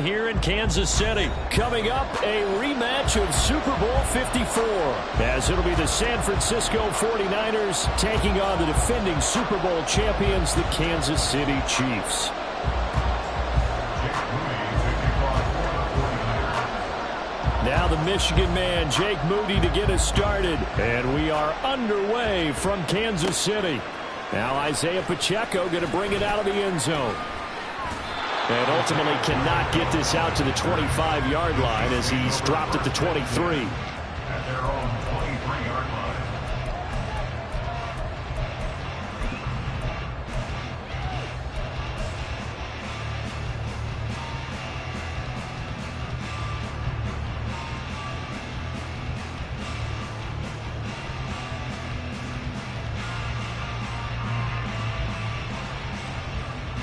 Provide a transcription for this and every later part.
Here in Kansas City. Coming up, a rematch of Super Bowl 54, as it'll be the San Francisco 49ers taking on the defending Super Bowl champions, the Kansas City Chiefs. Now the Michigan man, Jake Moody, to get us started. And we are underway from Kansas City. Now Isaiah Pacheco going to bring it out of the end zone. And ultimately cannot get this out to the 25-yard line as he's dropped at the 23. At their own 23-yard line.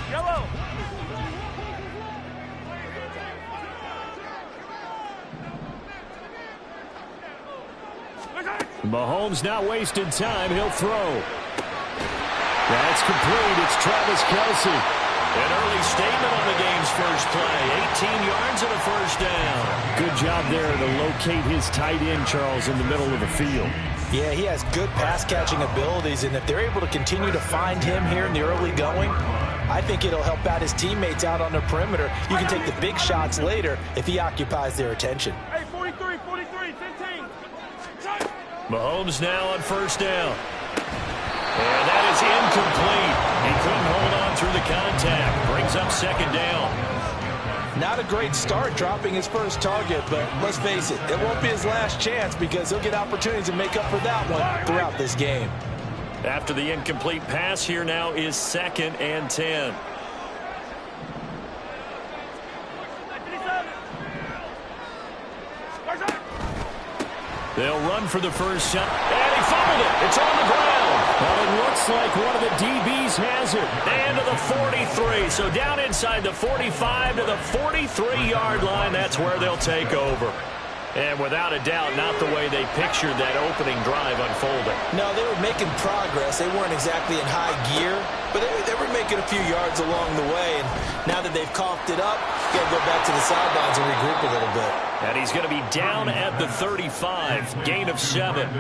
Yellow. Mahomes not wasting time. He'll throw. That's complete. It's Travis Kelce. An early statement on the game's first play. 18 yards and a first down. Good job there to locate his tight end, Charles, in the middle of the field. Yeah, he has good pass-catching abilities, and if they're able to continue to find him here in the early going, I think it'll help out his teammates out on the perimeter. You can take the big shots later if he occupies their attention. Hey, 43, 15. Mahomes now on first down. And that is incomplete. He couldn't hold on through the contact. Brings up second down. Not a great start dropping his first target, but let's face it, it won't be his last chance because he'll get opportunities to make up for that one throughout this game. After the incomplete pass, here now is 2nd and 10. They'll run for the first shot. And he fumbled it. It's on the ground. Well, it looks like one of the DBs has it. And to the 43. So down inside the 45 to the 43-yard line. That's where they'll take over. And without a doubt, not the way they pictured that opening drive unfolding. No, they were making progress. They weren't exactly in high gear, but they were making a few yards along the way. And now that they've coughed it up, got to go back to the sidelines and regroup a little bit. And he's going to be down at the 35. Gain of 7. A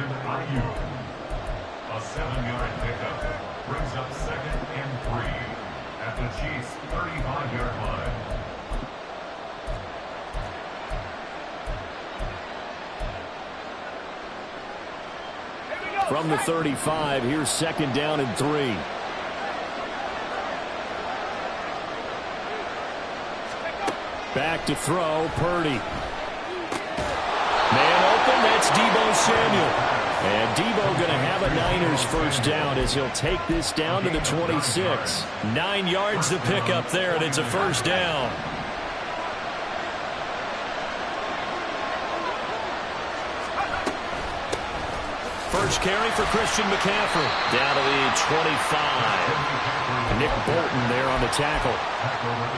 7-yard pickup brings up 2nd and 3 at the Chiefs' 35-yard line. From the 35, here's 2nd down and 3. Back to throw, Purdy. Man open, that's Deebo Samuel. And Deebo going to have a Niners first down as he'll take this down to the 26. 9 yards to pick up there, and it's a first down. First carry for Christian McCaffrey. Down to the 25. Nick Bolton there on the tackle.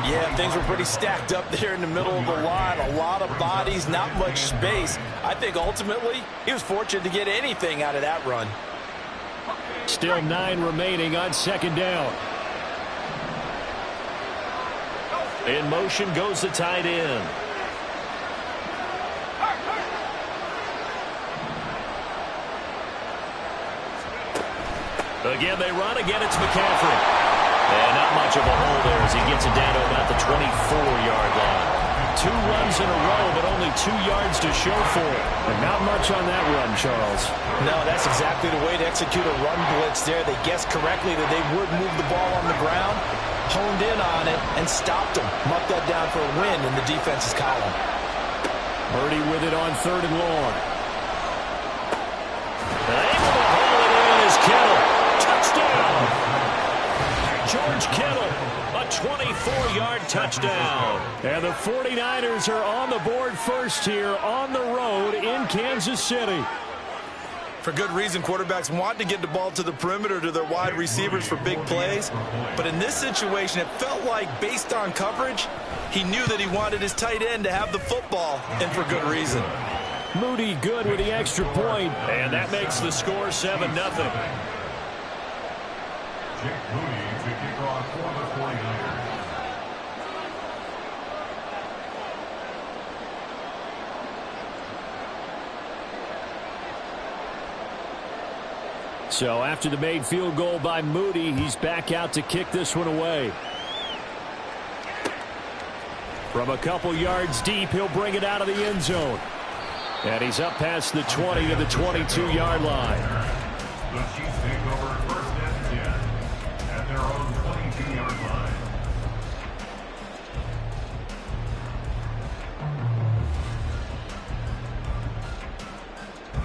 Yeah, things were pretty stacked up there in the middle of the line. A lot of bodies, not much space. I think ultimately he was fortunate to get anything out of that run. Still 9 remaining on 2nd down. In motion goes the tight end. Again, they run. Again, it's McCaffrey. And not much of a hole there as he gets it down to about the 24-yard line. 2 runs in a row, but only 2 yards to show for it. And not much on that run, Charles. No, that's exactly the way to execute a run blitz there. They guessed correctly that they would move the ball on the ground, honed in on it, and stopped them. Mucked that down for a win in the defense's column. Purdy with it on 3rd and long. And able to haul it in is Kittle. Touchdown! George Kittle, a 24-yard touchdown. And the 49ers are on the board first here on the road in Kansas City. For good reason, quarterbacks want to get the ball to the perimeter to their wide receivers for big plays. But in this situation, it felt like, based on coverage, he knew that he wanted his tight end to have the football, and for good reason. Moody good with the extra point, and that makes the score 7-0. Jake Moody to kick off for the 49ers. So after the made field goal by Moody, he's back out to kick this one away. From a couple yards deep, he'll bring it out of the end zone. And he's up past the 20 to the 22-yard line. The Chiefs take over first and 10 at their own 22-yard line.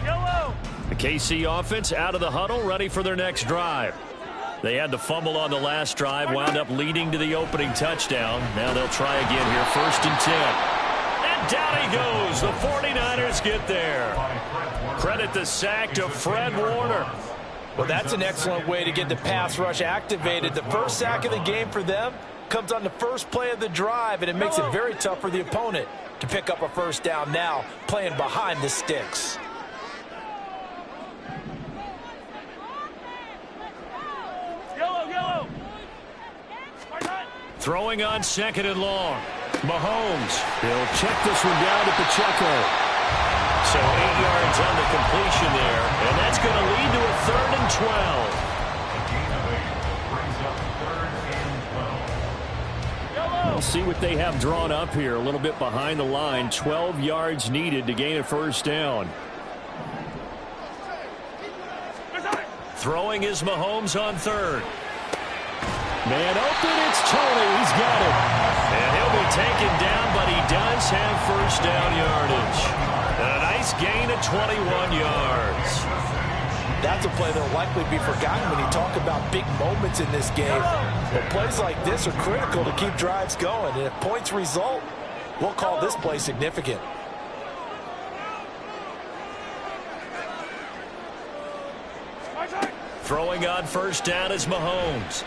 Yellow. The KC offense out of the huddle, ready for their next drive. They had the fumble on the last drive, wound up leading to the opening touchdown. Now they'll try again here, first and 10. And down he goes. The 49ers get there. Credit the sack to Fred Warner. Well, that's an excellent way to get the pass rush activated. The first sack of the game for them comes on the first play of the drive, and it makes it very tough for the opponent to pick up a first down now, playing behind the sticks. Yellow. Throwing on second and long. Mahomes. He'll check this one down to Pacheco. So 8 yards on the completion there. And that's going to lead to a 3rd and 12. A gain of 8 brings up 3rd and 12. We'll see what they have drawn up here. A little bit behind the line. 12 yards needed to gain a first down. Throwing is Mahomes on 3rd. Man open, it's Tony. He's got it. And he'll be taken down, but he does have first down yardage. And a nice gain of 21 yards. That's a play that will likely be forgotten when you talk about big moments in this game. But plays like this are critical to keep drives going. And if points result, we'll call this play significant. Throwing on first down is Mahomes.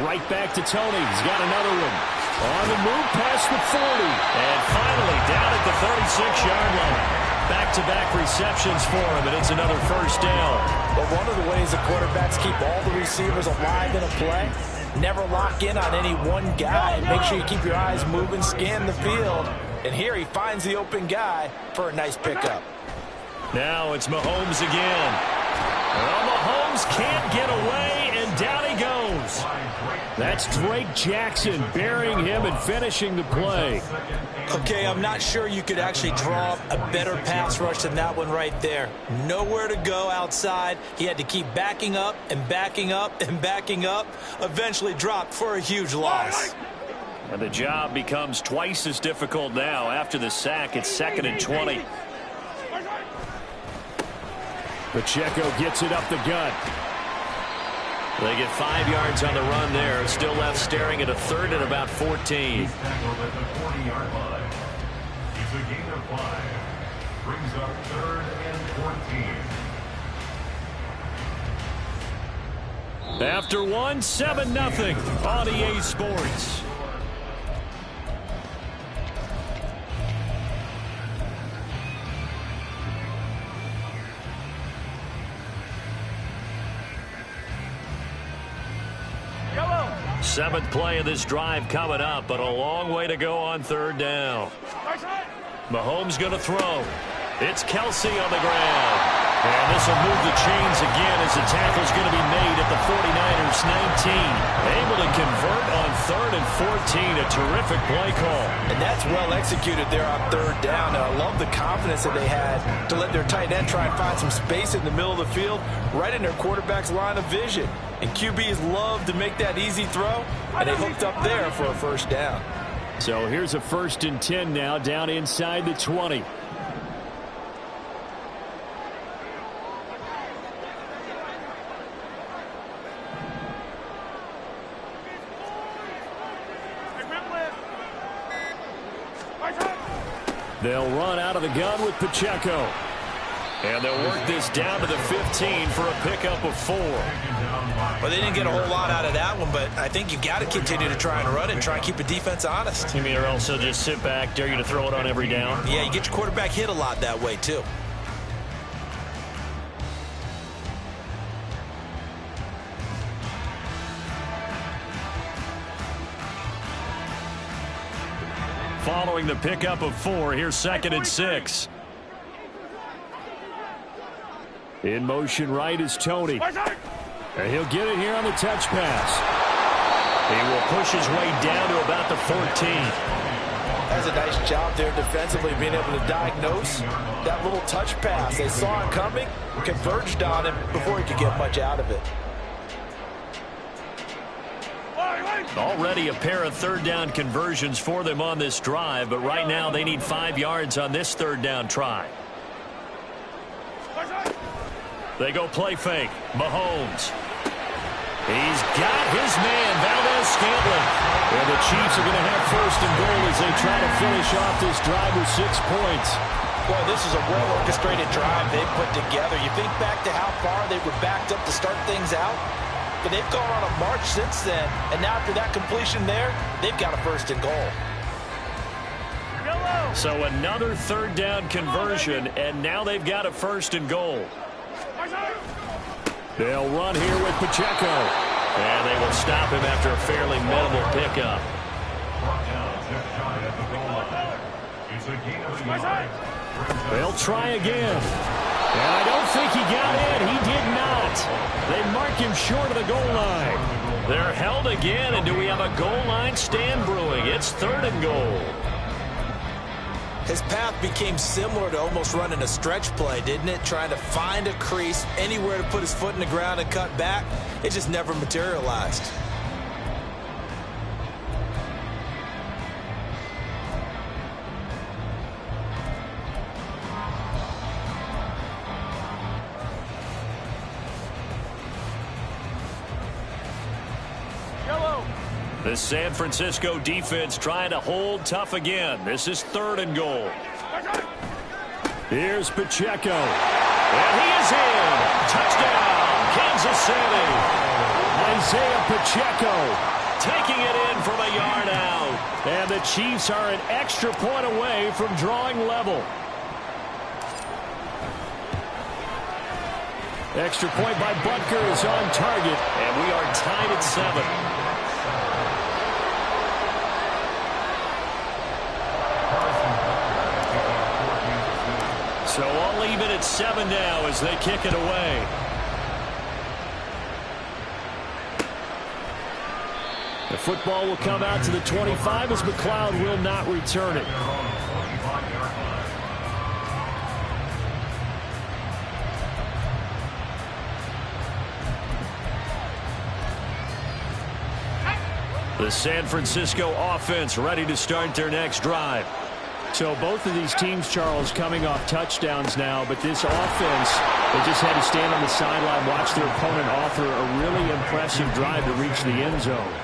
Right back to Tony. He's got another one. On the move past the 40. And finally down at the 36-yard line. Back-to-back receptions for him, and it's another first down. But one of the ways the quarterbacks keep all the receivers alive in a play, never lock in on any one guy. Make sure you keep your eyes moving, scan the field. And here he finds the open guy for a nice pickup. Now it's Mahomes again. Well, Mahomes can't get away, and down he goes. That's Drake Jackson burying him and finishing the play. Okay, I'm not sure you could actually draw up a better pass rush than that one right there. Nowhere to go outside. He had to keep backing up and backing up and backing up. Eventually dropped for a huge loss. And the job becomes twice as difficult now. After the sack, it's 2nd and 20. Pacheco gets it up the gut. They get 5 yards on the run there. Still left staring at a 3rd and about 14. He's tackled at the 40-yard line. It's a gain of 5. Brings up 3rd and 14. After one, 7-0 on EA Sports. Seventh play of this drive coming up, but a long way to go on 3rd down. Mahomes going to throw. It's Kelsey on the ground. And this will move the chains again as the tackle's going to be made at the 49ers 19. Able to convert on 3rd and 14. A terrific play call. And that's well executed there on 3rd down. And I love the confidence that they had to let their tight end try and find some space in the middle of the field, right in their quarterback's line of vision. And QBs love to make that easy throw, and they hooked up there for a first down. So here's a 1st and 10 now, down inside the 20. They'll run out of the gun with Pacheco. And they'll work this down to the 15 for a pickup of 4. Well, they didn't get a whole lot out of that one, but I think you got to continue to try and run it and try and keep the defense honest. You mean, or else they'll just sit back, dare you to throw it on every down? Yeah, you get your quarterback hit a lot that way, too. Following the pickup of 4, here's 2nd and 6. In motion right is Tony. And he'll get it here on the touch pass. He will push his way down to about the 14. That's a nice job there defensively, being able to diagnose that little touch pass. They saw it coming, converged on him before he could get much out of it. Already a pair of third down conversions for them on this drive, but right now they need 5 yards on this third down try. They go play fake. Mahomes. He's got his man, Valdez-Scantling. And the Chiefs are going to have first and goal as they try to finish off this drive with 6 points. Boy, this is a well-orchestrated drive they put together. You think back to how far they were backed up to start things out, but they've gone on a march since then. And now after that completion there, they've got a first and goal. So another third down conversion, and now they've got a first and goal. They'll run here with Pacheco. And they will stop him after a fairly minimal pickup. They'll try again. And I don't think he got in. He did not. They mark him short of the goal line. They're held again, and do we have a goal line stand brewing? It's third and goal. His path became similar to almost running a stretch play, didn't it? Trying to find a crease, anywhere to put his foot in the ground and cut back. It just never materialized. The San Francisco defense trying to hold tough again. This is third and goal. Here's Pacheco. And he is in. Touchdown, Kansas City. Isaiah Pacheco taking it in from a yard out. And the Chiefs are an extra point away from drawing level. Extra point by Butker is on target. And we are tied at 7. So all even at 7 now as they kick it away. The football will come out to the 25 as McLeod will not return it. The San Francisco offense ready to start their next drive. So both of these teams, Charles, coming off touchdowns now, but this offense, they just had to stand on the sideline, watch their opponent offer a really impressive drive to reach the end zone.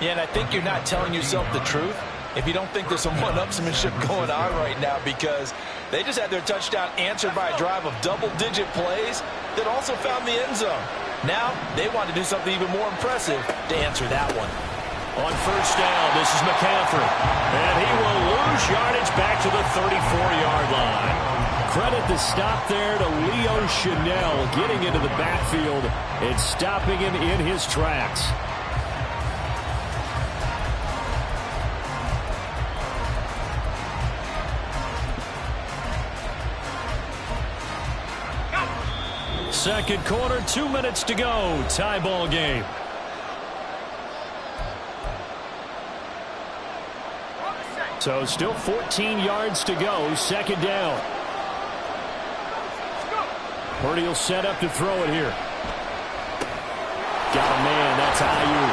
Yeah, and I think you're not telling yourself the truth if you don't think there's some one-upsmanship going on right now, because they just had their touchdown answered by a drive of double-digit plays that also found the end zone. Now they want to do something even more impressive to answer that one. On first down, this is McCaffrey. And he will lose yardage back to the 34-yard line. Credit the stop there to Leo Chanel getting into the backfield and stopping him in his tracks. Second quarter, 2 minutes to go. Tie ball game. So still 14 yards to go. Second down. Purdy will set up to throw it here. Got a man. That's Ayuk.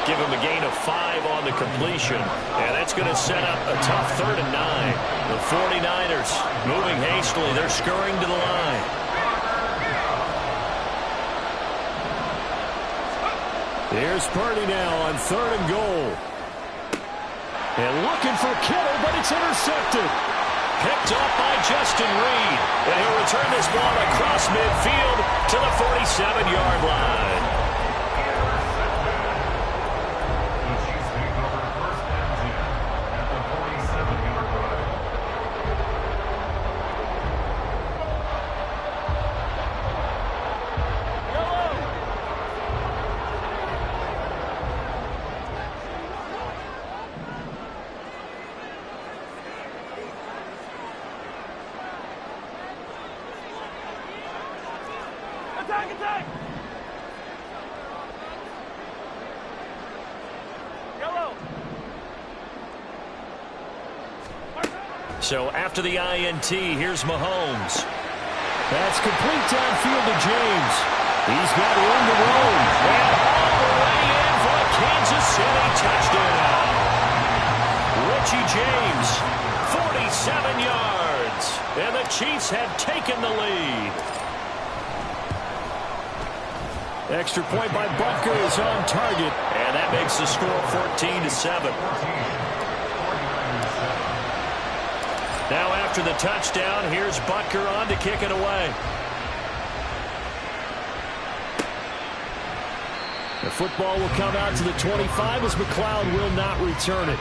Give him a gain of 5 on the completion. And that's going to set up a tough 3rd and 9. The 49ers moving hastily. They're scurrying to the line. Here's Purdy now on 3rd and goal. And looking for Kittle, but it's intercepted. Picked up by Justin Reed. And he'll return this ball across midfield to the 47-yard line. Attack, attack! Yellow! So after the INT, here's Mahomes. That's complete downfield to James. He's got room to roam. And all the way in for a Kansas City touchdown. Richie James, 47 yards. And the Chiefs have taken the lead. Extra point by Butker is on target. And that makes the score 14-7. Now after the touchdown, here's Butker on to kick it away. The football will come out to the 25 as McLeod will not return it.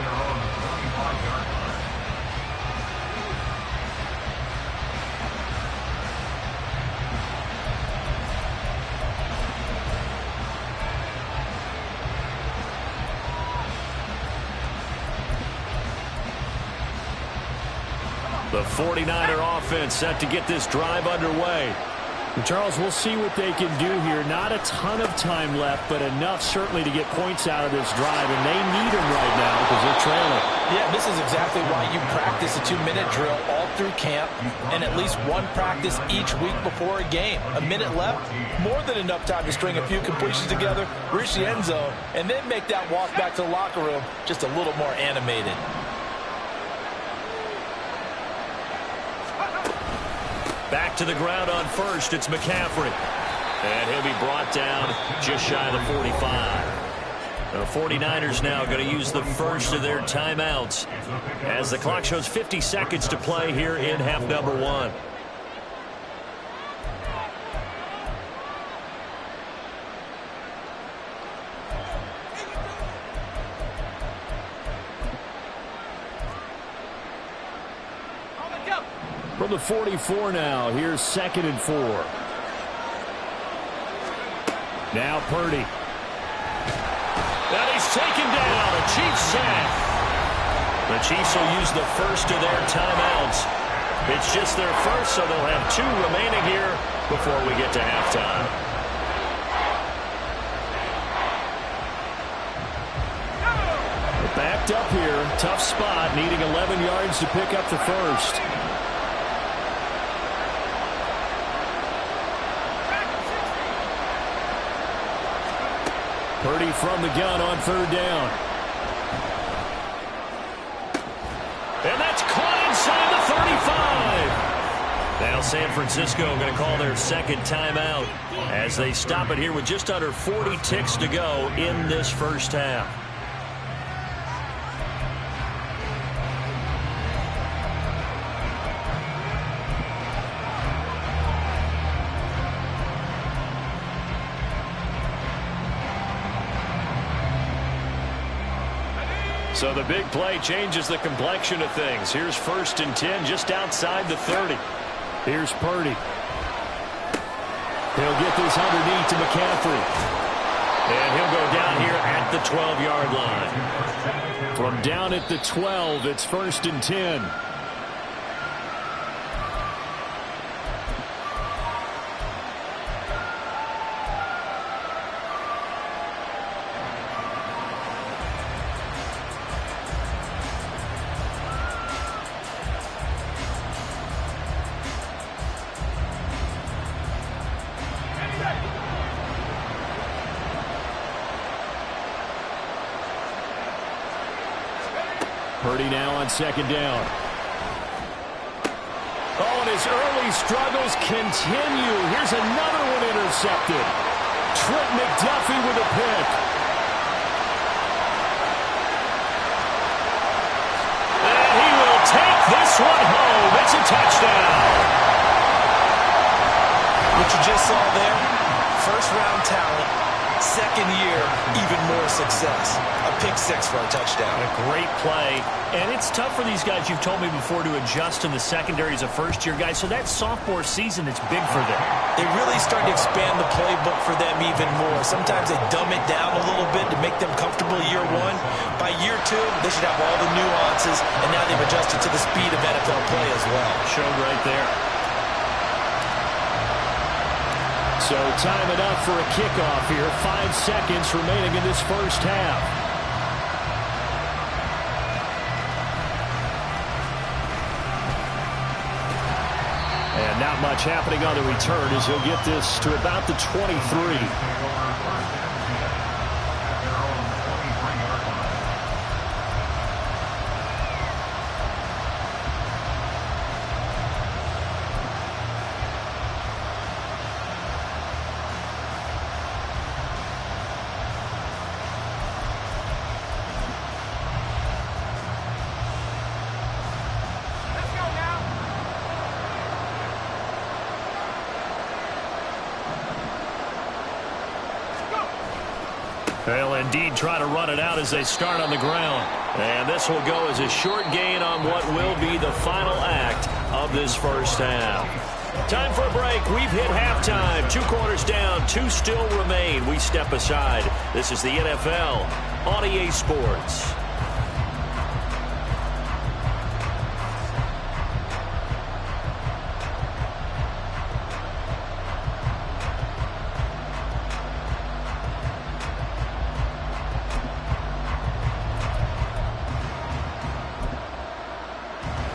The 49er offense set to get this drive underway. And Charles, we'll see what they can do here. Not a ton of time left, but enough certainly to get points out of this drive, and they need them right now because they're trailing. Yeah, this is exactly why you practice a 2-minute drill all through camp and at least one practice each week before a game. A minute left, more than enough time to string a few completions together, reach the end zone, and then make that walk back to the locker room just a little more animated. Back to the ground on first, it's McCaffrey. And he'll be brought down just shy of the 45. The 49ers now going to use the first of their timeouts as the clock shows 50 seconds to play here in half number 1. From the 44 now, here's 2nd and 4. Now Purdy. And he's taken down. A Chiefs sack. The Chiefs will use the first of their timeouts. It's just their first, so they'll have 2 remaining here before we get to halftime. Backed up here. Tough spot, needing 11 yards to pick up the first. Purdy from the gun on 3rd down. And that's caught inside the 35. Now San Francisco going to call their 2nd timeout as they stop it here with just under 40 ticks to go in this first half. So the big play changes the complexion of things. Here's 1st and 10 just outside the 30. Here's Purdy. He'll get this underneath to McCaffrey. And he'll go down here at the 12-yard line. From down at the 12, it's 1st and 10. Purdy now on 2nd down. Oh, and his early struggles continue. Here's another one intercepted. Trent McDuffie with a pick. And he will take this one home. It's a touchdown. What you just saw there, first-round talent, 2nd year, even more success. A pick-6 for a touchdown. A great play. And it's tough for these guys, you've told me before, to adjust in the secondary as a first-year guy. So that sophomore season is big for them. They really start to expand the playbook for them even more. Sometimes they dumb it down a little bit to make them comfortable year 1. By year 2, they should have all the nuances, and now they've adjusted to the speed of NFL play as well. Showed right there. So time enough for a kickoff here. 5 seconds remaining in this first half. And not much happening on the return as he'll get this to about the 23. They'll indeed try to run it out as they start on the ground. And this will go as a short gain on what will be the final act of this first half. Time for a break. We've hit halftime. 2 quarters down, 2 still remain. We step aside. This is the NFL on EA Sports.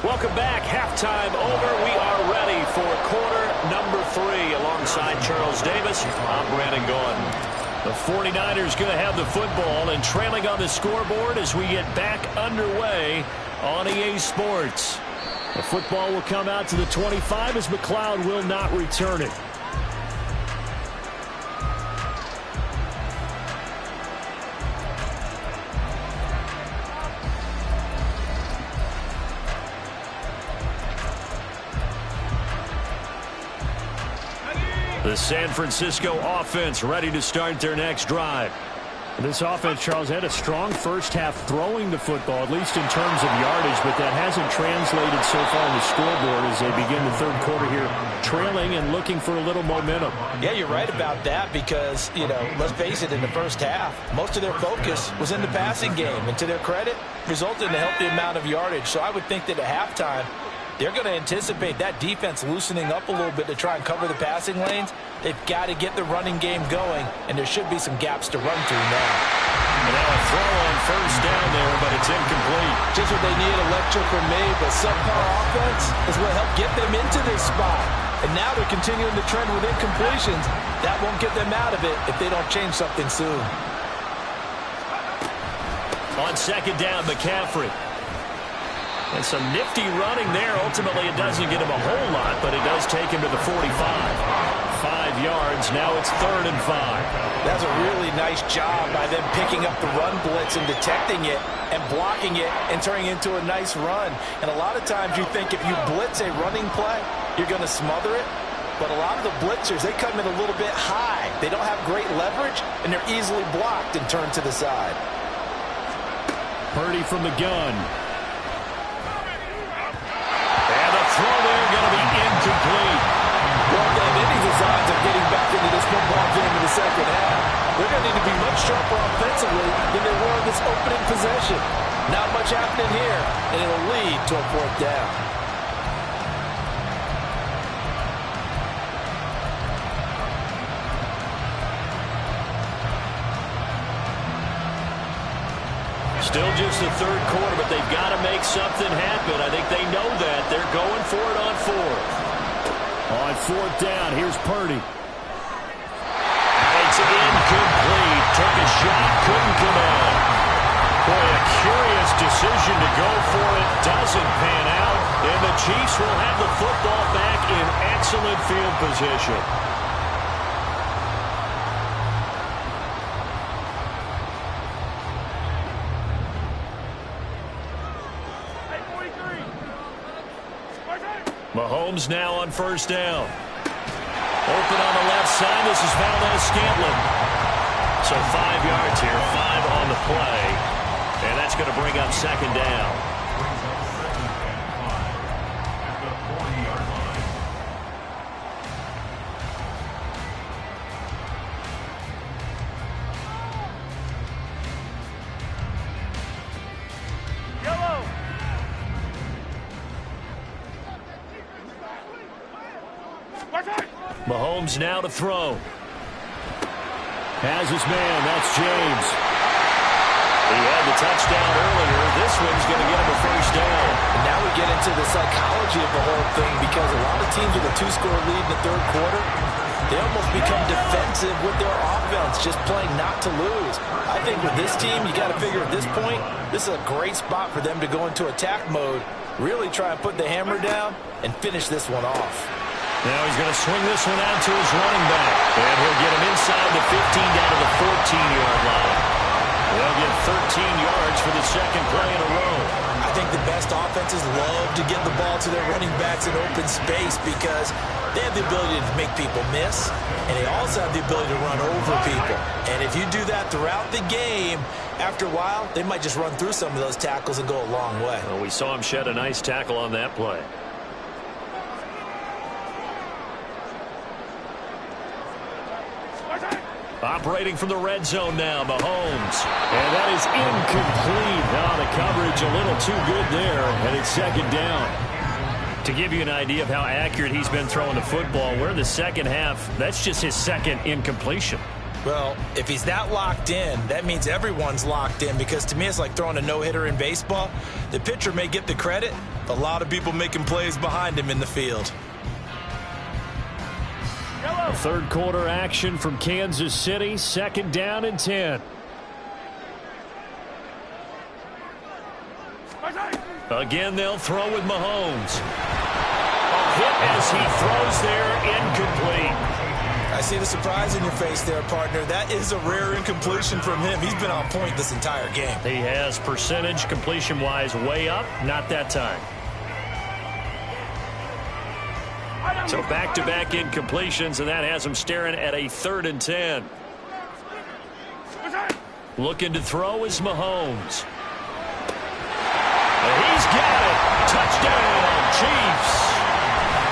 Welcome back. Halftime over. We are ready for quarter number 3. Alongside Charles Davis, I'm Brandon Gordon. The 49ers going to have the football and trailing on the scoreboard as we get back underway on EA Sports. The football will come out to the 25 as McLeod will not return it. The San Francisco offense ready to start their next drive. This offense, Charles, had a strong first half throwing the football, at least in terms of yardage, but that hasn't translated so far on the scoreboard as they begin the third quarter here, trailing and looking for a little momentum. Yeah, you're right about that because, let's face it, in the first half, most of their focus was in the passing game, and to their credit, resulted in a healthy amount of yardage. So I would think that at halftime, they're going to anticipate that defense loosening up a little bit to try and cover the passing lanes. They've got to get the running game going, and there should be some gaps to run through now. And now a throw on first down there, but it's incomplete. Just what they need, electric from me, but subpar offense is what helped get them into this spot. And now they're continuing the trend with incompletions. That won't get them out of it if they don't change something soon. On second down, McCaffrey. And some nifty running there. Ultimately, it doesn't get him a whole lot, but it does take him to the 45. 5 yards. Now it's 3rd and 5. That's a really nice job by them picking up the run blitz and detecting it and blocking it and turning it into a nice run. And a lot of times you think if you blitz a running play, you're going to smother it. But a lot of the blitzers, they come in a little bit high. They don't have great leverage, and they're easily blocked and turned to the side. Purdy from the gun. Throw there going to be incomplete. Well, they have any designs of getting back into this football game in the second half. They're going to need to be much sharper offensively than they were in this opening possession. Not much happening here, and it'll lead to a 4th down. Still just the third quarter, but they've got to make something happen. I think they know that. They're going for it on 4th. On 4th down, here's Purdy. It's incomplete. Took a shot, couldn't come in. Boy, a curious decision to go for it. Doesn't pan out. And the Chiefs will have the football back in excellent field position. Mahomes now on first down. Open on the left side. This is Valdez-Scantling. So 5 yards here, 5 on the play. And that's going to bring up second down. Mahomes now to throw. Has his man. That's James. He had the touchdown earlier. This one's going to get him a first down. And now we get into the psychology of the whole thing, because a lot of teams with a 2-score lead in the third quarter, they almost become defensive with their offense, just playing not to lose. I think with this team, you got to figure at this point, this is a great spot for them to go into attack mode, really try and put the hammer down and finish this one off. Now he's going to swing this one out to his running back. And he'll get him inside the 15 down to the 14-yard line. They'll get 13 yards for the second play in a row. I think the best offenses love to get the ball to their running backs in open space because they have the ability to make people miss, and they also have the ability to run over people. And if you do that throughout the game, after a while, they might just run through some of those tackles and go a long way. Well, we saw him shed a nice tackle on that play. Operating from the red zone now, Mahomes. And that is incomplete. Now the coverage a little too good there, and it's second down. To give you an idea of how accurate he's been throwing the football, we're in the second half. That's just his second incompletion. Well, if he's that locked in, that means everyone's locked in, because to me it's like throwing a no-hitter in baseball. The pitcher may get the credit, but a lot of people making plays behind him in the field. Third quarter action from Kansas City. Second down and 10. Again, they'll throw with Mahomes. A hit as he throws there, incomplete. I see the surprise in your face there, partner. That is a rare incompletion from him. He's been on point this entire game. He has percentage completion-wise way up. Not that time. So back-to-back incompletions, and that has him staring at a 3rd and 10. Looking to throw is Mahomes. And he's got it. Touchdown, Chiefs.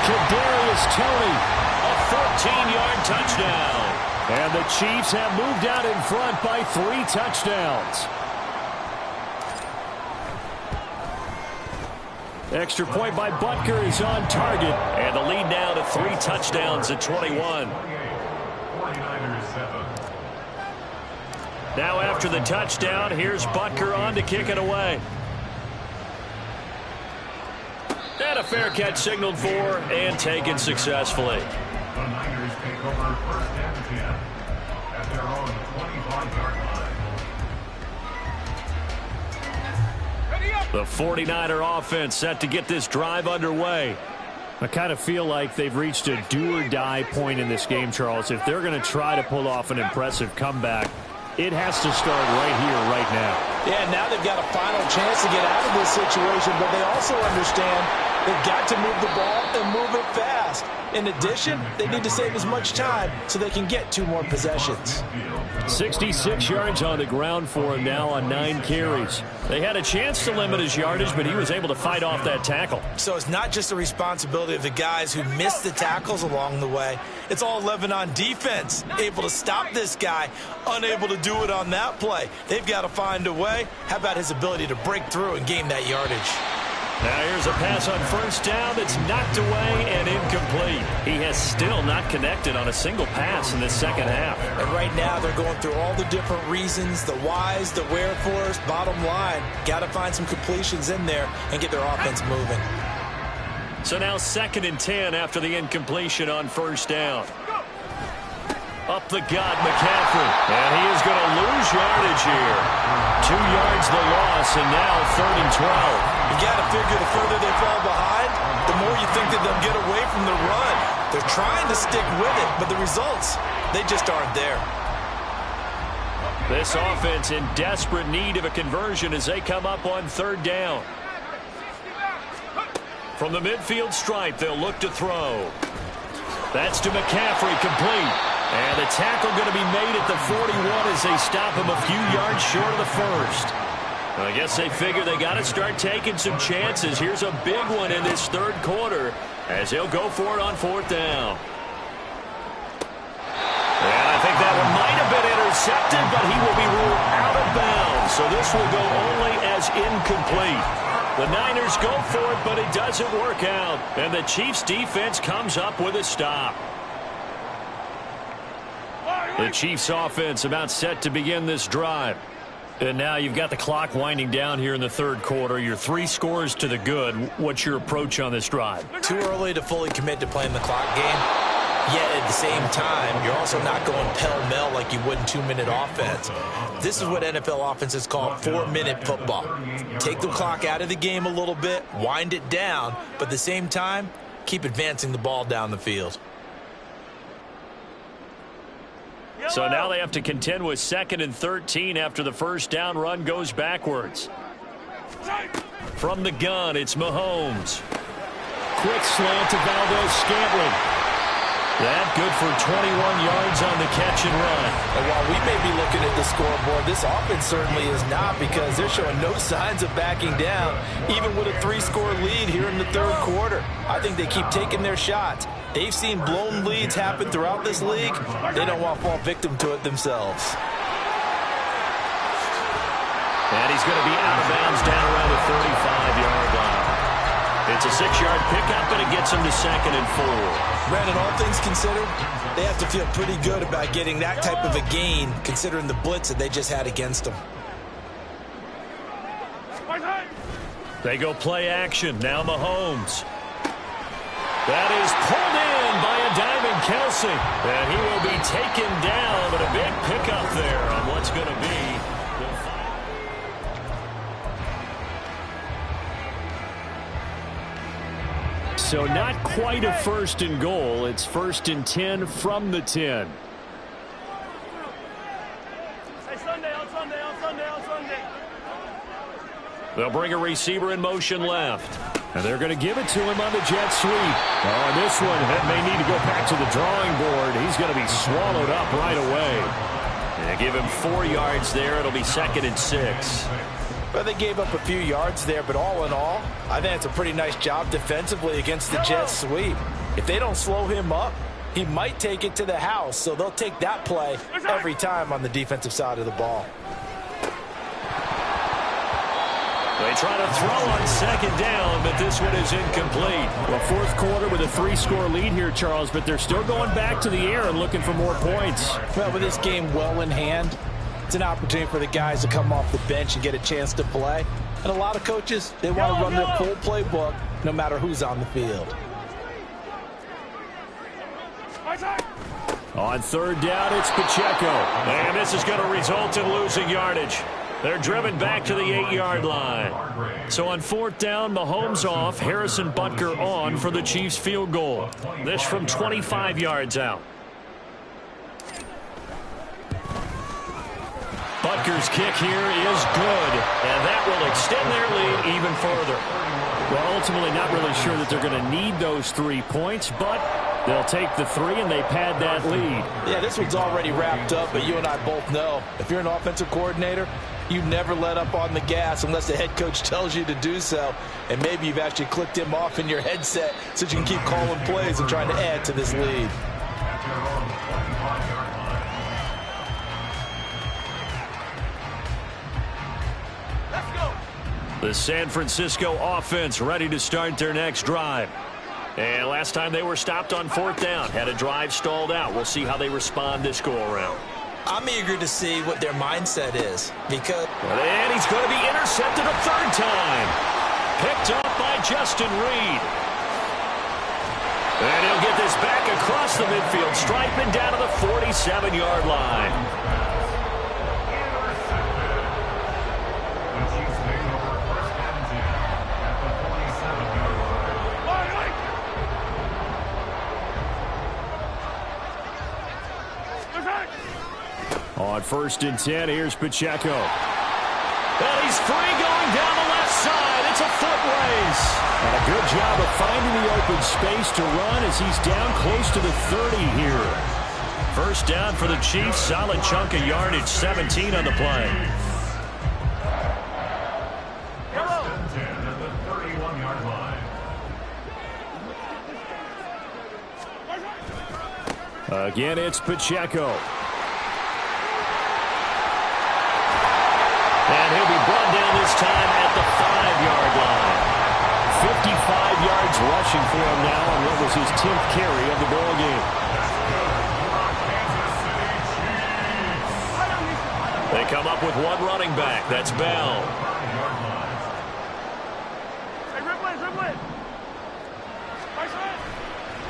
Kadarius Toney, a 14-yard touchdown. And the Chiefs have moved out in front by 3 touchdowns. Extra point by Butker is on target. And the lead now to 3 touchdowns at 21. Now after the touchdown, here's Butker on to kick it away. And a fair catch signaled for and taken successfully. The Niners take over first and 10 at their own 25-yard line. The 49er offense set to get this drive underway. I kind of feel like they've reached a do-or-die point in this game, Charles. If they're going to try to pull off an impressive comeback, it has to start right here, right now. Yeah, now they've got a final chance to get out of this situation, but they also understand they've got to move the ball and move it fast. In addition, they need to save as much time so they can get 2 more possessions. 66 yards on the ground for him now on 9 carries. They had a chance to limit his yardage, but he was able to fight off that tackle. So it's not just the responsibility of the guys who missed the tackles along the way. It's all 11 on defense, able to stop this guy, unable to do it on that play. They've got to find a way. How about his ability to break through and gain that yardage? Now here's a pass on first down that's knocked away and incomplete. He has still not connected on a single pass in this second half. And right now they're going through all the different reasons, the whys, the wherefores. Bottom line, got to find some completions in there and get their offense moving. So now 2nd and 10 after the incompletion on first down. Up the gut, McCaffrey. And he is going to lose yardage here. 2 yards the loss, and now 3rd and 12. You got to figure the further they fall behind, the more you think that they'll get away from the run. They're trying to stick with it, but the results, they just aren't there. This offense in desperate need of a conversion as they come up on 3rd down. From the midfield stripe, they'll look to throw. That's to McCaffrey, complete. And the tackle going to be made at the 41 as they stop him a few yards short of the first. I guess they figure they got to start taking some chances. Here's a big one in this 3rd quarter as he'll go for it on 4th down. And I think that one might have been intercepted, but he will be ruled out of bounds. So this will go only as incomplete. The Niners go for it, but it doesn't work out. And the Chiefs defense comes up with a stop. The Chiefs offense about set to begin this drive. And now you've got the clock winding down here in the third quarter. You're 3 scores to the good. What's your approach on this drive? Too early to fully commit to playing the clock game. Yet at the same time, you're also not going pell-mell like you would in 2-minute offense. This is what NFL offenses call 4-minute football. Take the clock out of the game a little bit, wind it down, but at the same time, keep advancing the ball down the field. So now they have to contend with 2nd and 13 after the first down run goes backwards. From the gun, it's Mahomes. Quick slant to Valdez-Scantling. That good for 21 yards on the catch and run. And while we may be looking at the scoreboard, this offense certainly is not, because they're showing no signs of backing down, even with a 3-score lead here in the third quarter. I think they keep taking their shots. They've seen blown leads happen throughout this league. They don't want to fall victim to it themselves. And he's going to be out of bounds down around the 35-yard line. It's a 6-yard pickup, and it gets him to 2nd and 4. Brandon, all things considered, they have to feel pretty good about getting that type of a gain, considering the blitz that they just had against them. They go play action. Now Mahomes. That is pulled in by a diving Kelsey. And he will be taken down, but a big pickup there on what's going to be the final. So not quite a 1st and goal. It's 1st and 10 from the 10. They'll bring a receiver in motion left. And they're going to give it to him on the jet sweep. Oh, this one may need to go back to the drawing board. He's going to be swallowed up right away. And give him 4 yards there. It'll be 2nd and 6. Well, they gave up a few yards there, but all in all, I think it's a pretty nice job defensively against the jet sweep. If they don't slow him up, he might take it to the house, so they'll take that play every time on the defensive side of the ball. They try to throw on 2nd down, but this one is incomplete. Well, 4th quarter with a 3-score lead here, Charles, but they're still going back to the air and looking for more points. Well, with this game well in hand, it's an opportunity for the guys to come off the bench and get a chance to play. And a lot of coaches, they want to run their full playbook no matter who's on the field. On 3rd down, it's Pacheco. And this is going to result in losing yardage. They're driven back to the 8-yard line. So on 4th down, Mahomes off, Harrison Butker on for the Chiefs field goal. This from 25 yards out. Butker's kick here is good, and that will extend their lead even further. Well, ultimately not really sure that they're going to need those 3 points, but they'll take the 3 and they pad that lead. Yeah, this one's already wrapped up, but you and I both know if you're an offensive coordinator, you never let up on the gas unless the head coach tells you to do so. And maybe you've actually clicked him off in your headset so you can keep calling plays and trying to add to this lead. The San Francisco offense ready to start their next drive. And last time they were stopped on 4th down, had a drive stalled out. We'll see how they respond this go-around. I'm eager to see what their mindset is, because... And he's going to be intercepted a 3rd time. Picked up by Justin Reed. And he'll get this back across the midfield stripe and down to the 47-yard line. On 1st and 10, here's Pacheco. And he's free going down the left side. It's a foot race. And a good job of finding the open space to run as he's down close to the 30 here. 1st down for the Chiefs. Solid chunk of yardage, 17 on the play. Again, it's Pacheco. And he'll be brought down this time at the 5-yard line. 55 yards rushing for him now on what was his 10th carry of the ball game. come up with one running back. That's Bell. Hey, dribble it.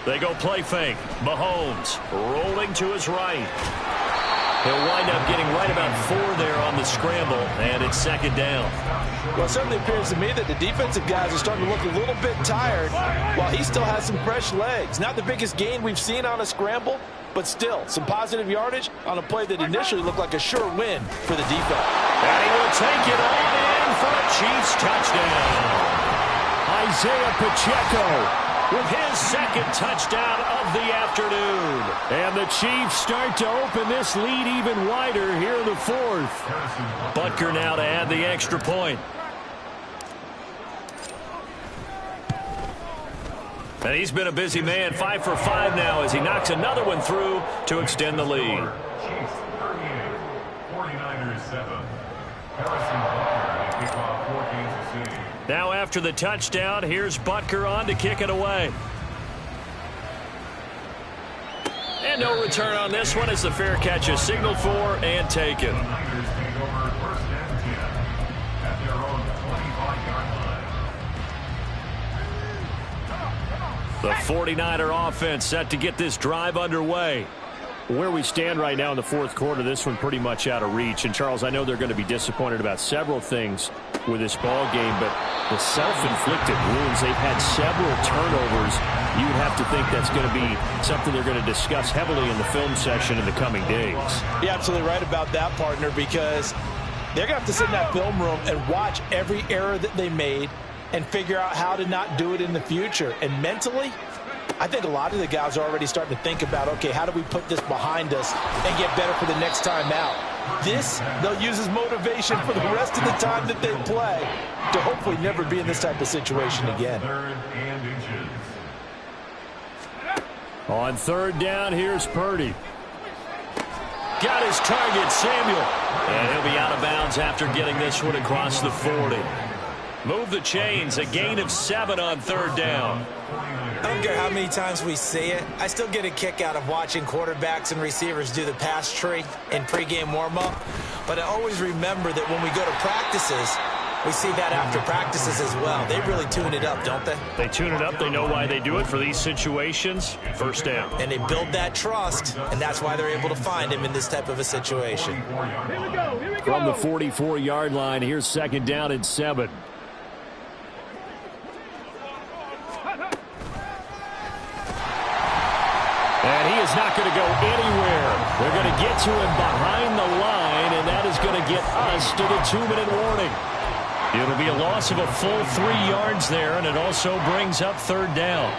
They go play fake. Mahomes rolling to his right. He'll wind up getting right about 4 there on the scramble, and it's second down. Well, it certainly appears to me that the defensive guys are starting to look a little bit tired while he still has some fresh legs. Not the biggest gain we've seen on a scramble, but still some positive yardage on a play that initially looked like a sure win for the defense. And he will take it on in for a Chiefs touchdown. Isaiah Pacheco with his second touchdown of the afternoon. And the Chiefs start to open this lead even wider here in the fourth. Butker now to add the extra point. And he's been a busy man, 5 for 5 now as he knocks another one through to extend the lead. Chiefs 38, 49ers 7. Harrison Butker to kick off for Kansas City. Now after the touchdown, here's Butker on to kick it away. And no return on this one as the fair catch is signaled for and taken. The Niners take over first and 10 at their own 25-yard line. The 49er offense set to get this drive underway. Where we stand right now in the fourth quarter, this one pretty much out of reach. And, Charles, I know they're going to be disappointed about several things with this ball game, but the self-inflicted wounds, they've had several turnovers. You would have to think that's going to be something they're going to discuss heavily in the film session in the coming days. You're absolutely right about that, partner, because they're going to have to sit in that film room and watch every error that they made and figure out how to not do it in the future. And mentally, I think a lot of the guys are already starting to think about, okay, how do we put this behind us and get better for the next time out? This, they'll use as motivation for the rest of the time that they play to hopefully never be in this type of situation again. Third and inches. On third down, here's Purdy. Got his target, Samuel. And he'll be out of bounds after getting this one across the 40. Move the chains, a gain of 7 on third down. I don't care how many times we see it. I still get a kick out of watching quarterbacks and receivers do the pass tree in pregame warm-up. But I always remember that when we go to practices, we see that after practices as well. They really tune it up, don't they? They tune it up. They know why they do it for these situations. First down. And they build that trust, and that's why they're able to find him in this type of a situation. Here we go. From the 44-yard line, here's second down and 7. And he is not going to go anywhere. They're going to get to him behind the line, and that is going to get us to the 2-minute warning. It'll be a loss of a full 3 yards there, and it also brings up third down.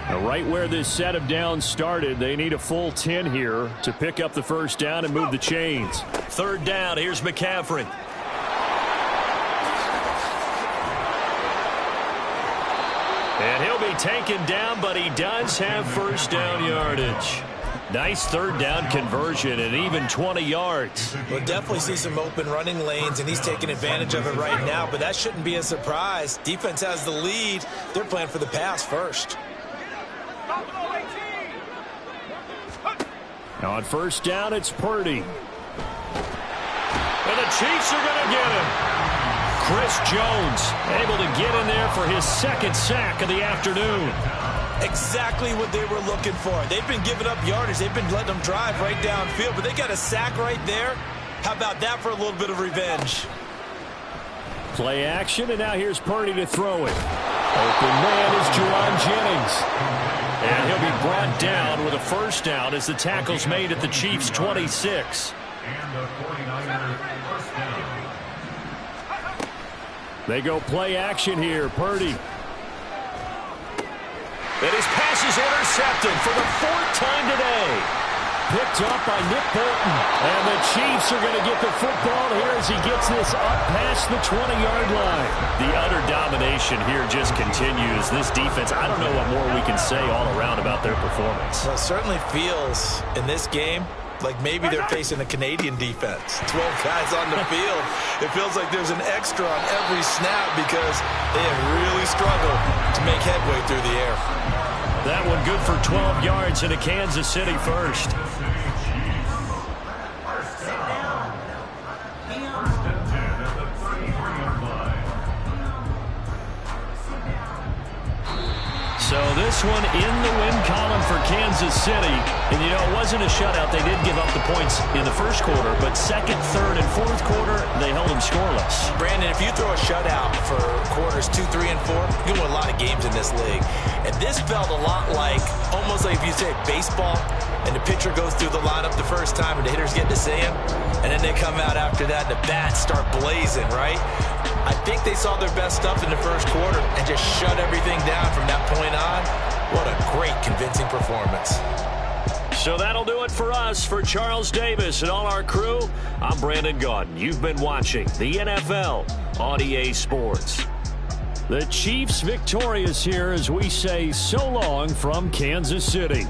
Now, right where this set of downs started, they need a full 10 here to pick up the first down and move the chains. Third down, here's McCaffrey. And he'll be taken down, but he does have first down yardage. Nice third down conversion and even 20 yards. We'll definitely see some open running lanes, and he's taking advantage of it right now, but that shouldn't be a surprise. Defense has the lead. They're playing for the pass first. Now on first down, it's Purdy. And the Chiefs are going to get him. Chris Jones able to get in there for his second sack of the afternoon. Exactly what they were looking for. They've been giving up yardage. They've been letting them drive right downfield, but they got a sack right there. How about that for a little bit of revenge? Play action, and now here's Purdy to throw it. Open man is Juwan Jennings. And he'll be brought down with a first down as the tackle's made at the Chiefs' 26. And the 49ers first down. They go play action here. Purdy. And his pass is intercepted for the 4th time today. Picked up by Nick Bolton. And the Chiefs are going to get the football here as he gets this up past the 20-yard line. The utter domination here just continues. This defense, I don't know what more we can say all around about their performance. Well, it certainly feels in this game like maybe they're facing a Canadian defense. 12 guys on the field. It feels like there's an extra on every snap because they have really struggled to make headway through the air. That one good for 12 yards and a Kansas City first. First and 10 at the 33-yard line. So this one in the win column for Kansas City. And, you know, it wasn't a shutout. They did give up the points in the first quarter, but second, third, and fourth quarter, they held them scoreless. Brandon, if you throw a shutout for quarters 2, 3, and 4, you win a lot of games in this league. And this felt a lot like, almost like if you say baseball, and the pitcher goes through the lineup the first time and the hitters get to see him, and then they come out after that and the bats start blazing, right? I think they saw their best stuff in the first quarter and just shut everything down from that point on. What a great, convincing performance. So that'll do it for us. For Charles Davis and all our crew, I'm Brandon Gaudin. You've been watching the NFL on EA Sports. The Chiefs victorious here as we say so long from Kansas City.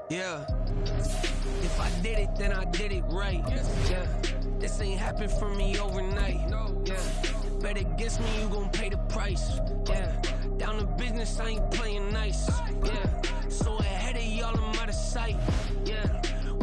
Yeah. If I did it, then I did it right. Yeah. This ain't happened for me overnight. Yeah. Bet against me, you gon' pay the price. Yeah. Down to business, I ain't playing nice. Yeah. So ahead of y'all, I'm out of sight. Yeah.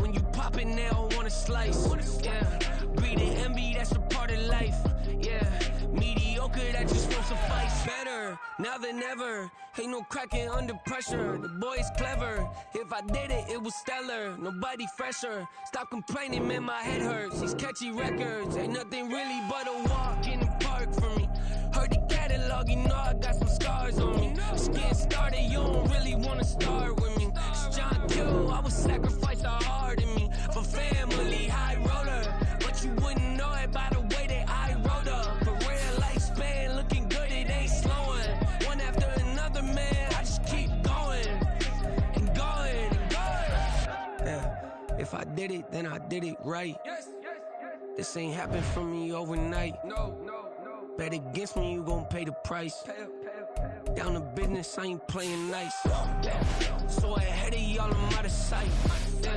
When you pop it, they don't wanna slice. Yeah. Greed and envy, that's a part of life. Yeah. Mediocre, that just won't suffice. Better now than ever. Ain't no cracking under pressure. The boy's clever. If I did it, it was stellar. Nobody fresher. Stop complaining, man, my head hurts. These catchy records ain't nothing really but a walk in the park for me. Heard the catalog, you know I got some scars on me. Just getting started, you don't really wanna start with me. It's John Q, I would sacrifice a heart in me for family, high roller. But you wouldn't know it by the way that I wrote up. For real lifespan, looking good, it ain't slowing. One after another, man, I just keep going and going and going. Yeah, if I did it, then I did it right. This ain't happened for me overnight. Bet against me, you gon' pay the price. Down to business, I ain't playing nice. So ahead of y'all, I'm out of sight. Yeah.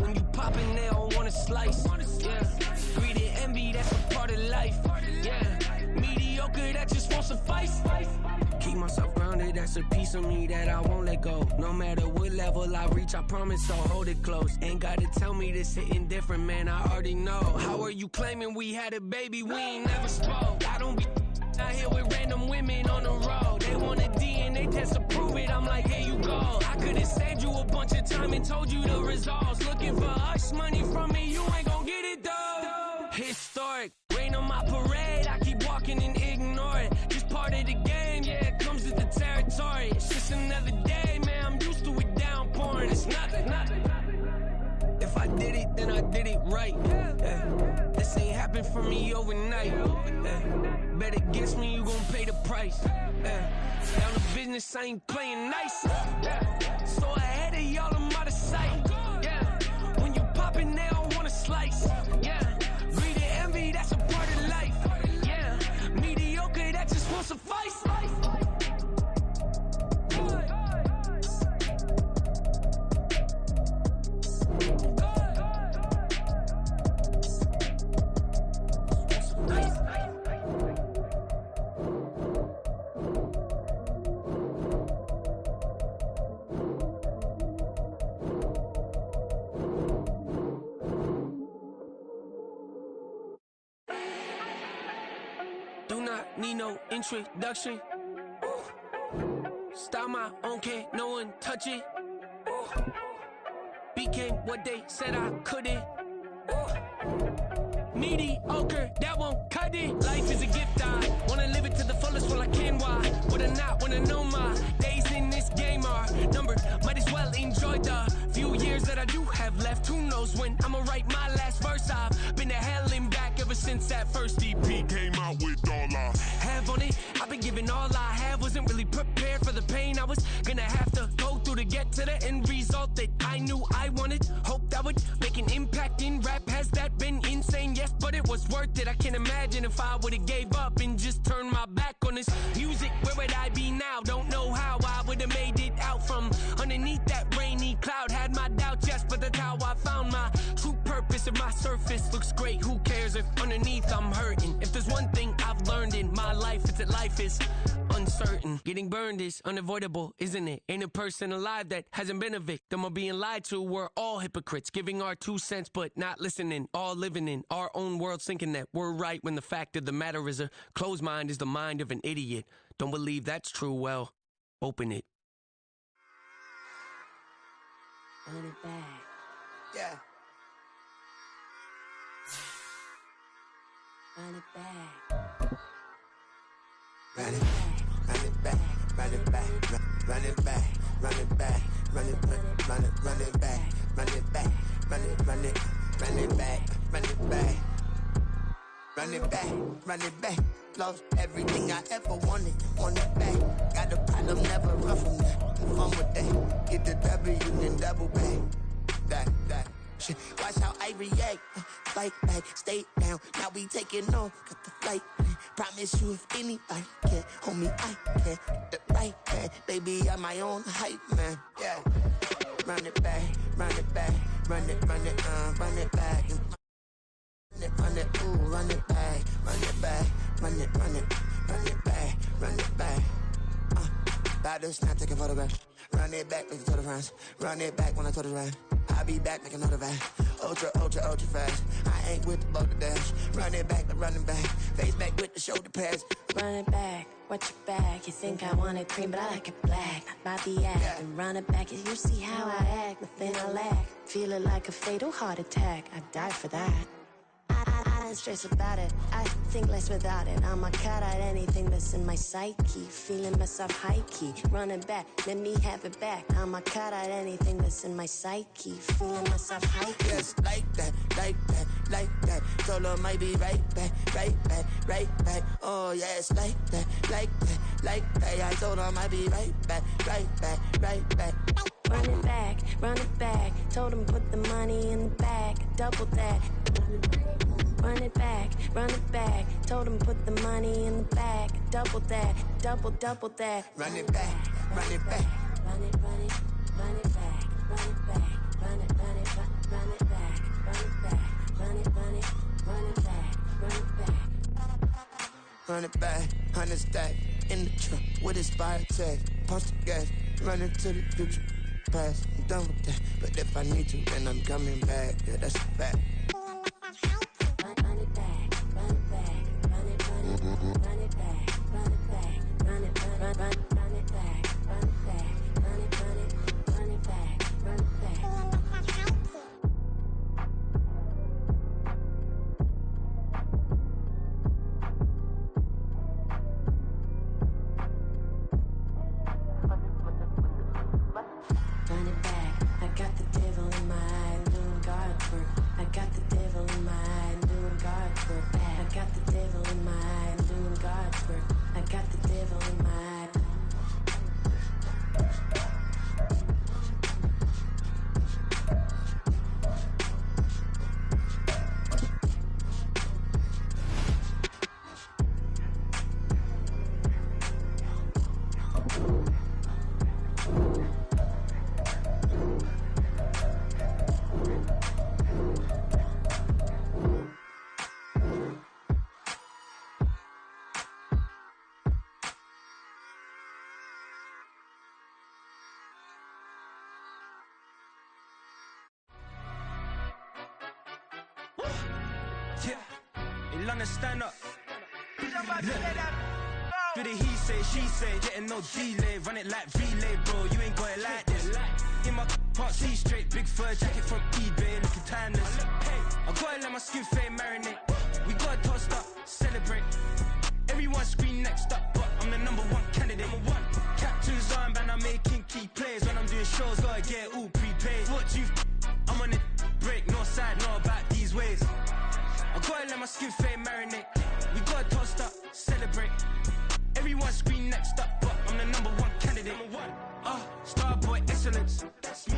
When you poppin', they don't wanna slice. Yeah. Greed and envy, that's a part of life. Yeah. Mediocre, that just won't suffice. Keep myself grounded, that's a piece of me that I won't let go. No matter what level I reach, I promise I'll hold it close. Ain't gotta tell me this hitting different, man, I already know. How are you claiming we had a baby, we ain't never spoke? I don't be out here with random women on the road. They want a DNA test to prove it, I'm like, here you go. I could've saved you a bunch of time and told you the results. Looking for hush money from me, you ain't gon' get it though. Historic, rain on my parade, I keep walking and ignore it. Just part of the game, yeah, it comes with the territory. It's just another day, man, I'm used to it downpouring. It's nothing. If I did it, then I did it right. Yeah. This ain't happened for me overnight. Yeah. Bet against me, you gon' pay the price. Yeah. Down to business, I ain't playing nice. Yeah. So ahead of y'all, I'm out of sight. Yeah. When you poppin', they don't wanna slice. Yeah. Greed and envy, that's a part of life. Yeah. Mediocre, that just won't suffice. Do not need no introduction. Style my own, can't no one touch it. Became what they said I couldn't. Mediocre, that won't cut it. Life is a gift, I wanna live it to the fullest while I can. Why would I not wanna know my days in this game are numbered? Might as well enjoy the few years that I do have left. Who knows when I'ma write my last verse? I've been to hell and back ever since that first EP came out with all I have on it. I've been giving all I have, wasn't really prepared for the pain I was gonna have to go through to get to the end result that I knew I wanted. Hope that would make an impact in rap. Has that been insane? Yes, but it was worth it. I can't imagine if I would've gave up and just turned my back on this music. Where would I be now? Don't know how I would've made it out from underneath that rainy cloud. Had my doubts, yes, but that's how I found my true purpose. If my surface looks great, who cares if underneath I'm hurting? If there's one thing I've learned in my life, it's that life is uncertain. Getting burned is unavoidable, isn't it? Ain't a person alive that hasn't been a victim of being lied to. We're all hypocrites, giving our 2 cents but not listening. All living in our own world, thinking that we're right when the fact of the matter is a closed mind is the mind of an idiot. Don't believe that's true? Well, open it. Run it back. Yeah. Run it back. Run it back, run it back, run it back, run it back, run it back, run it back, run it back, run it back, run it back, run it back, run it back, run it back. Lost everything I ever wanted, want it back. Got a problem, never run from that. Fun with that, get the W, then double back. That. Shit. Watch how I react. Fight back, stay down. Now we taking on, got the flight. Promise you if anybody can, homie, I can. The right hand, baby, I'm my own hype man. Yeah. run it back, run it back, run it back. Run it, ooh, run it back, run it back, run it back, run it back. About to snap, take a photograph. Run it back, make it to the friends. Run it back when I told it right. I'll be back, make another back. Ultra, ultra, ultra fast. I ain't with the boat to dash. Run it back, but running back. Face back with the shoulder pads. Run it back, watch your back. You think I want it cream, but I like it black. Not the act. Yeah. And run it back, you see how I act. Nothing I lack. Feel it like a fatal heart attack. I'd die for that. I don't stress about it. I think less without it. I'ma cut out anything that's in my psyche. Feeling myself high key. Running back, let me have it back. I'ma cut out anything that's in my psyche. Feeling myself high key. Yes, like that, like that, like that. Solo might be right back, right back, right back. Oh yes, like that, like that, like that. I told her I might be right back, right back, right back. Run it back, run it back. Told him put the money in the bag. Double that. Run it back, run it back. Told him put the money in the bag. Double that, double that. Run it back, run it back. Run it, run it, run it back, run it back, run it, run it, run it back, run it back, run it, run it, run it back, run it back. Run it back, 100 stack in the trunk with his fire tag. Punch the gas, run into the future. Past, I'm done with that. But if I need to, then I'm coming back. Yeah, that's a fact. Run it back, run it back, run it, run it, run it back, run it back, run it, run it back, run it back, run it, run it, run it back, run it back. Run it back, I got the devil in my eye, doing guard work. I got the devil in my eye, doing guard work. I got the devil in my eye, doing guard work. I got the devil in my eye. Yeah, in London, stand up. Do the he say, she say, getting no delay. Run it like relay, bro, you ain't got it like this. In my part C straight, big fur jacket from eBay, looking timeless. I gotta let my skin fade marinate. We gotta toast up, celebrate. Everyone scream next up, but I'm the #1 candidate. Captain's armband, I'm making key plays. When I'm doing shows, gotta get all prepaid. What you I'm on it, break, no side, no about these ways. I gotta let my skin fade marinate. We gotta toast up, celebrate. Everyone scream next up, but I'm the #1 candidate. Starboy excellence.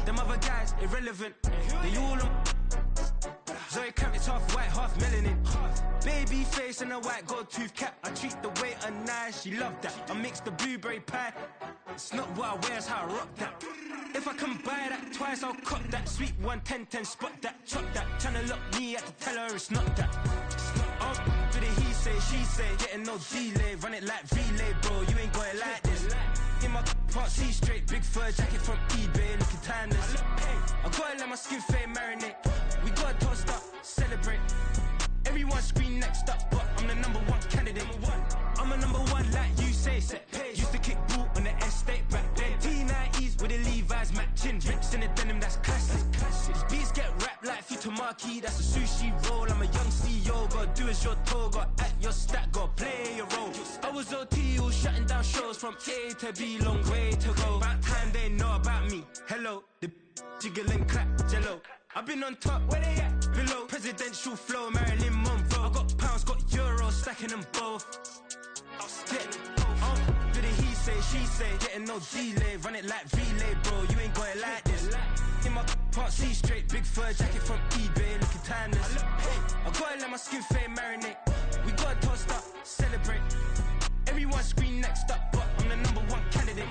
Them other guys irrelevant. They all on. Zoe Camp, it's half white, half melanin. Baby face and a white gold tooth cap. I treat the waiter nice, she love that. I mix the blueberry pie. It's not what I wear, it's how I rock that. If I can buy that twice, I'll cop that. Sweet 110, spot that, chop that. Tryna lock me, I have to tell her it's not that. Do the he say, she say, getting no delay. Run it like relay, bro, you ain't got it like this. In my part C straight, big fur jacket from eBay, looking timeless. I gotta let my skin fade marinate. We gotta toast up, celebrate. Everyone scream next up, but I'm the #1 candidate. I'm a #1 like you say, set page. Used to kick boot on the estate back then. T90s with the Levi's matching. Rips in the denim, that's classic. These beats get wrapped like Futamaki, that's a sushi roll. I'm a young CEO, gotta do as you're told. Gotta act your stat, gotta play your role. I was OT, all shutting down shows from A to B, long way to go. About time they know about me. Hello, the jiggle and clap, jello. I've been on top, where they at? Below, presidential flow, Marilyn Monroe. I got pounds, got euros, stacking them both. Do the he say, she say, getting no delay. Run it like relay, bro, you ain't got it like this. In my part C straight, big fur jacket from eBay, looking timeless. I gotta let my skin fade marinate. We gotta toast up, celebrate. Everyone scream next up, but I'm the #1 candidate.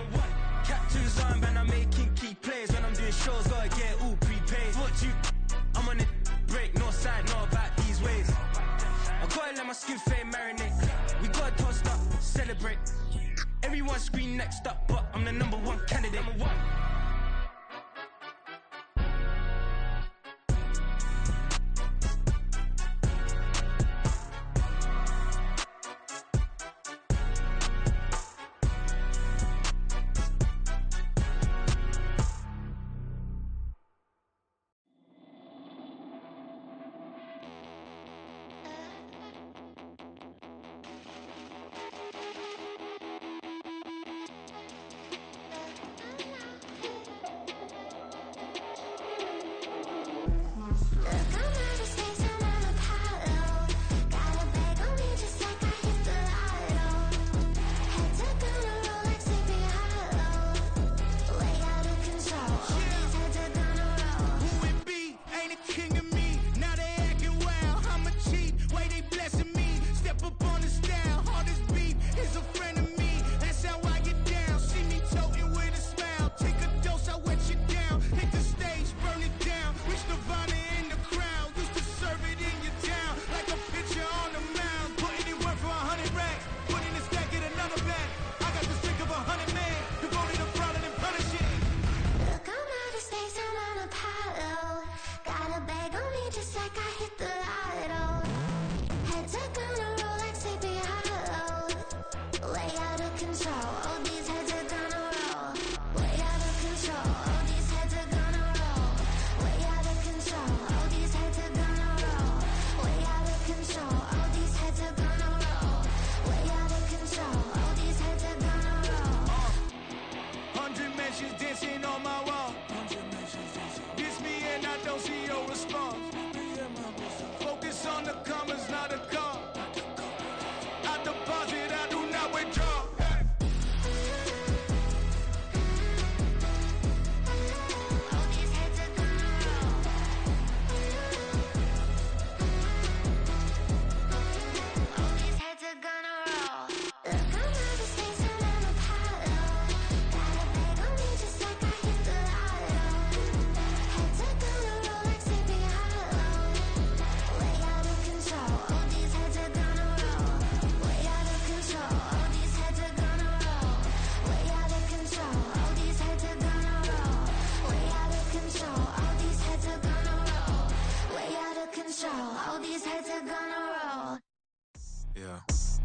Captain's armband, I'm making key plays when I'm doing shows, gotta get all prepaid. What you, I'm on it, break, no side, no about these ways. I gotta let my skin fade marinate. We gotta toast up, celebrate. Everyone scream next up, but I'm the number one candidate. Number one.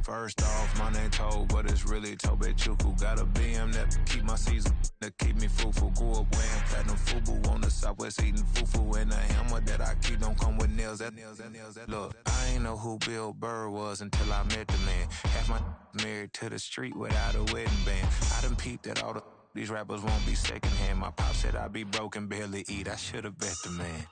First off, my name Toe, but it's really Tobe Chuku. Got a BM that keep my season, that keep me fufu. Grew up wearing platinum fubu on the southwest eating fufu. And the hammer that I keep don't come with nails. Look, I ain't know who Bill Burr was until I met the man. Half my married to the street without a wedding band. I done peeped at all these rappers won't be secondhand. My pop said I'd be broke and barely eat. I should've bet the man.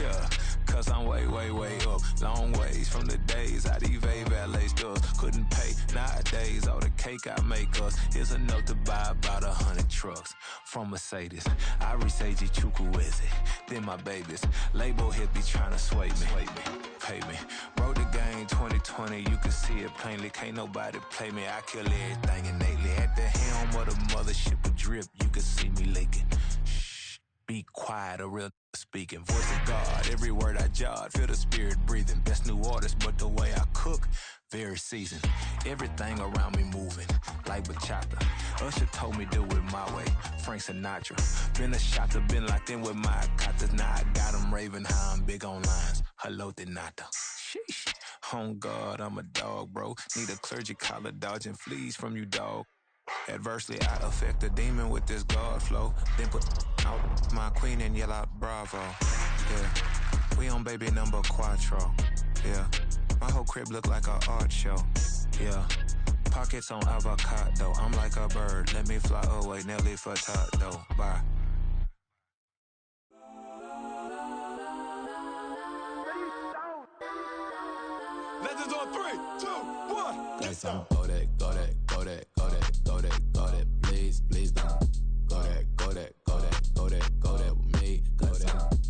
Yeah, cause I'm way, way, way up. Long ways from the days I evade valet stores. Couldn't pay nowadays. All the cake I make us is enough to buy about 100 trucks from Mercedes. I resage Chukwueze, then my babies. Label hit be trying to sway me. Pay me. Wrote the game 2020, you can see it plainly. Can't nobody play me. I kill everything innately. At the helm of the mothership with drip, you can see me leaking. Shh, be quiet, a real speaking. Voice of God, every word I jot. Feel the spirit breathing. Best new artist, but the way I cook, very seasoned. Everything around me moving, like bachata. Usher told me do it my way. Frank Sinatra. Been a shotter, been locked in with my katas. Now I got them raving how I'm big on lines. Hello, Denata. Sheesh. On God, I'm a dog, bro. Need a clergy collar, dodging fleas from you, dog. Adversely, I affect the demon with this God flow. Then put out my queen and yell out bravo. Yeah, we on baby number quattro. Yeah, my whole crib look like an art show. Yeah, pockets on avocado. I'm like a bird, let me fly away. Nelly Furtado, bye. Legends on 3, 2, 1. Guess I'm go that, please, please don't. Go that with me. Go that.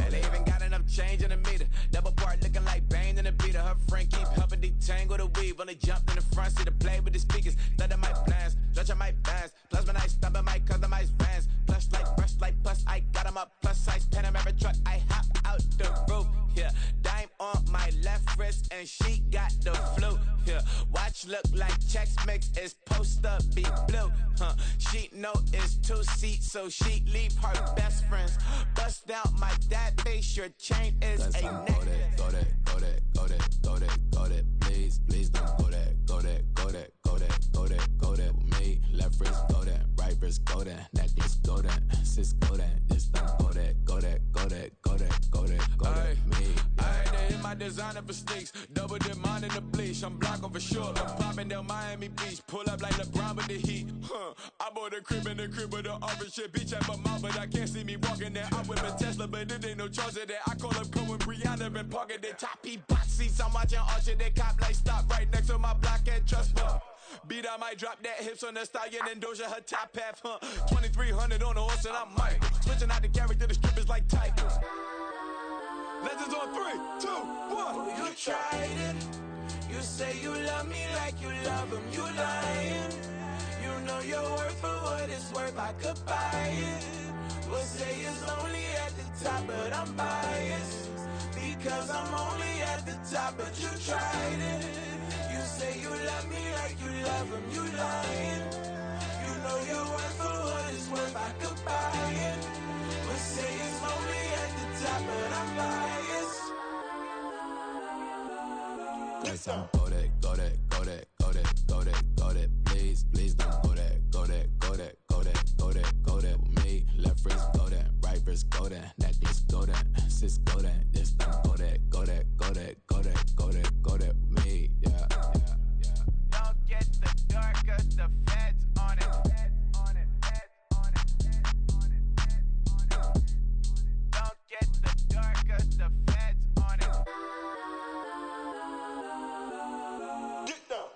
And they even got enough change in the meter. Double part looking like Bane in the the beat of her friend keep helping detangle the weave. When they jumped in the front seat to play with the speakers. That my plans, stretch my bands. Plus when I stop at my customized vans. Plus like brush like plus I got them up. Plus size Panamera truck, I hop out the roof. Yeah, dime on my left wrist and she got the flu. Yeah, watch look like checks mix is post up be blue. She know it's 2 seats, so she leave her best friends. Bust down my dad face, your chain is a necklace. Go that, go that, go that, go that, go that, please, please don't go that, go that, go that, go that, go that, go that with me. Left wrist go that, right wrist go that, necklace go that, sis go that, just don't go that, go that, go that, go that, go that, go that with me. I had to hit my designer for sneaks, double dip mine in the bleach. I'm blocking for sure. I'm popping down Miami Beach, pull up like LeBron with the heat. I bought a crib in the crib with the office shit. Bitch at my mouth, but I can't see me walking there. I'm with a Tesla, but it ain't no charge of that. I call up Cohen, Brianna, and parking the top P box seats. I'm watching Archer, they cop like stop right next to my block and trust fund. Beat, I might drop that hips on the stallion and Doja her top half, 2300 on the horse and I'm Mike. Switching out the character, the strippers like Tigers. Legends on 3, 2, 1. Oh, you tried it. You say you love me like you love him. You lying. You know your worth for what it's worth. I could buy it. We'll say it's only at the top, but I'm biased because I'm only at the top. But you tried it. You say you love me like you love him. You lying. You know your worth for what it's worth. I could buy it. We'll say it's only at the top, but I'm biased. Guys, I'm go that, go that, go that, go that, go that, go that, please, please don't go that, go that, go that, go that, go that, go that with me. Left wrist go that, right wrist go that, necklace go that, sis go that, just don't go that, go that, go that, go that, go that, go that with me. Yeah, yeah, yeah. Don't get the dark, cause the feds on it. Don't get the dark, cause the feds on it. Get down.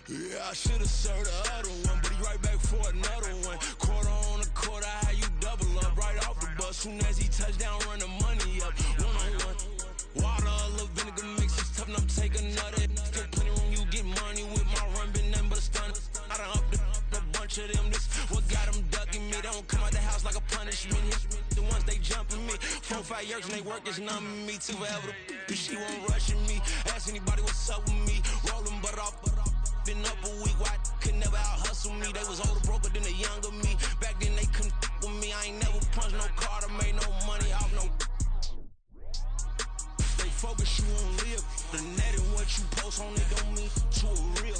Yeah, I should've served the other one, but he right back for another one. Quarter on a quarter, how you double up right off the bus. Soon as he touch down, run the money up. 1-on-1. Water, a little vinegar mix, it's tough enough to take another. Still plenty room, you get money with my run, been nothing but a stun. I done up a bunch of them, this what got them ducking me. They don't come out the house like a punishment. The ones they jumping me. 4-5 years and they work is numbing me. Too forever, she won't rushing me. Ask anybody what's up with me. Rolling butter off. Been up a week, why could never out hustle me? They was older, broker than the younger me. Back then they couldn't with me. I ain't never punched no card or made no money off no. They focus you on live. The net and what you post on it don't mean to a real.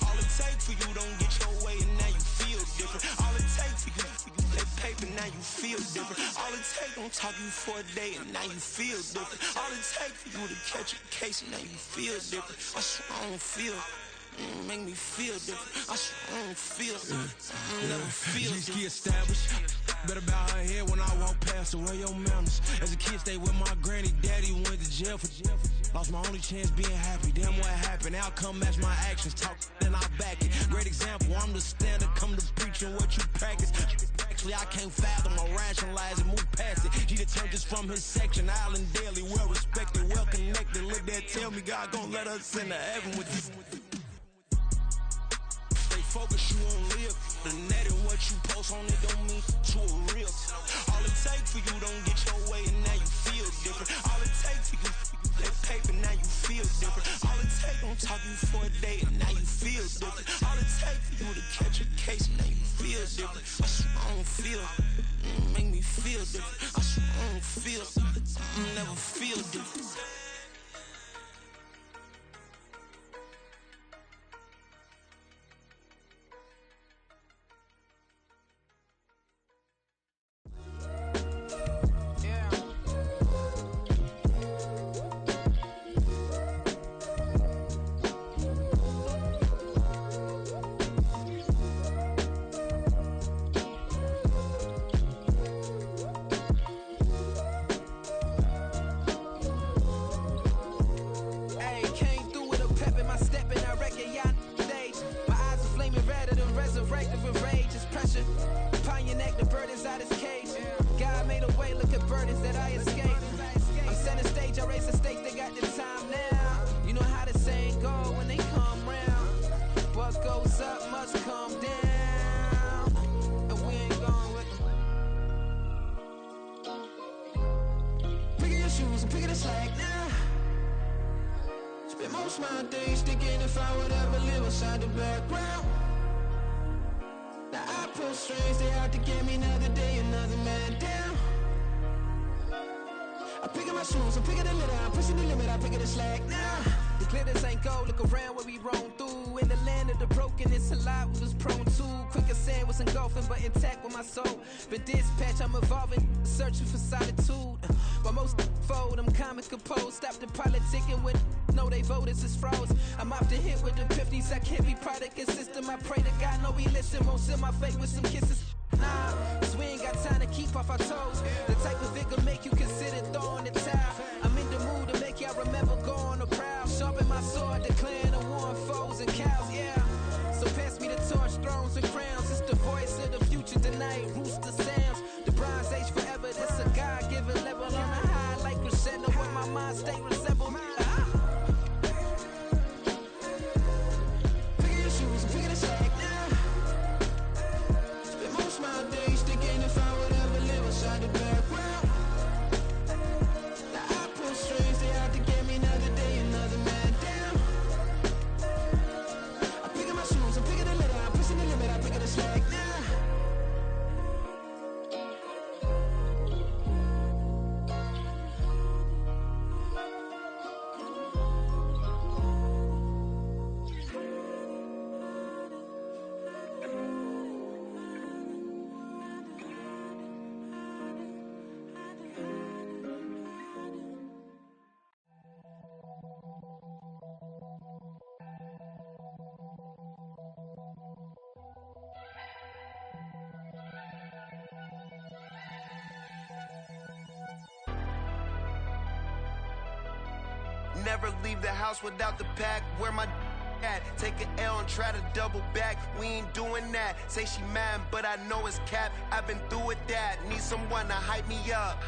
All it takes for you don't get your way and now you feel different. All it takes for you that paper now you feel different. All it takes don't talk you for a day and now you feel different. All it takes for you to catch a case and now you feel different. I swear I don't feel. Make me feel different. I swear I don't feel. I never feel different. G-ski established. Better bow her head when I walk past her. Where your manners? As a kid, stayed with my granny. Daddy went to jail for jail. Lost my only chance being happy. Damn, what happened? Outcome match my actions. Talk, then I back it. Great example. I'm the standard. Come to preaching what you practice. Actually, I can't fathom or rationalize and move past it. He turned this from his section. Island daily, well respected, well connected. Look there, tell me God gon' let us into heaven with you. Focus you on live. The net and what you post on it don't mean to a real. All it takes for you don't get your way and now you feel different. All it takes for you that paper now you feel different. All it takes don't talk you for a day and now you feel different. All it takes for you to catch a case and now you feel different. I swear I don't feel. Make me feel different. I swear I don't feel. I never feel different. the burdens out his cage. God made a way, look at burdens that I escaped. I'm center stage, I raise the stakes, they got the time now. You know how the saying go when they come round. What goes up must come down, and we ain't going with them. Picking your shoes and picking the slack now. Spend most of my days thinking if I would ever live inside the background. Now I pull strings, they out to get me another day, another man down. I'm picking my shoes, I'm picking the litter, I'm pushing the limit, I'm picking the slack now. The glitters ain't gold, look around where we roam through. In the land of the broken, it's a lot we was prone to. Quicker sand was engulfing, but intact with my soul. But dispatch, I'm evolving, searching for solitude. While most fold, I'm comic composed. Stop the politicking with no, they voters is froze. I'm often hit with epiphanies, I can't be product and system. I pray to God, no, we listen, won't send my fate with some kisses. Nah, cause we ain't got time to keep off our toes. The type of vigor make you consider throwing the towel. I'm in the mood to make y'all remember going to proud. Sharpen my sword, declaring the war on foes and cows, yeah. So pass me the torch, thrones and crowns. It's the voice of the future tonight, rooster sounds. The Bronze Age forever, this a God-given level. On a high like crescendo, when my mind stay resemble. Picking your shoes and picking the slack now. Spend most of my days thinking if I would ever live inside the background. Now I pull strings, they out to get me another day, another man down. I'm picking my shoes, I'm picking the litter, I'm pushing the limit, I'm picking the slack now. Never leave the house without the pack. Where my at? Take an L and try to double back. We ain't doing that. Say she mad, but I know it's cap. I've been through with that. Need someone to hype me up.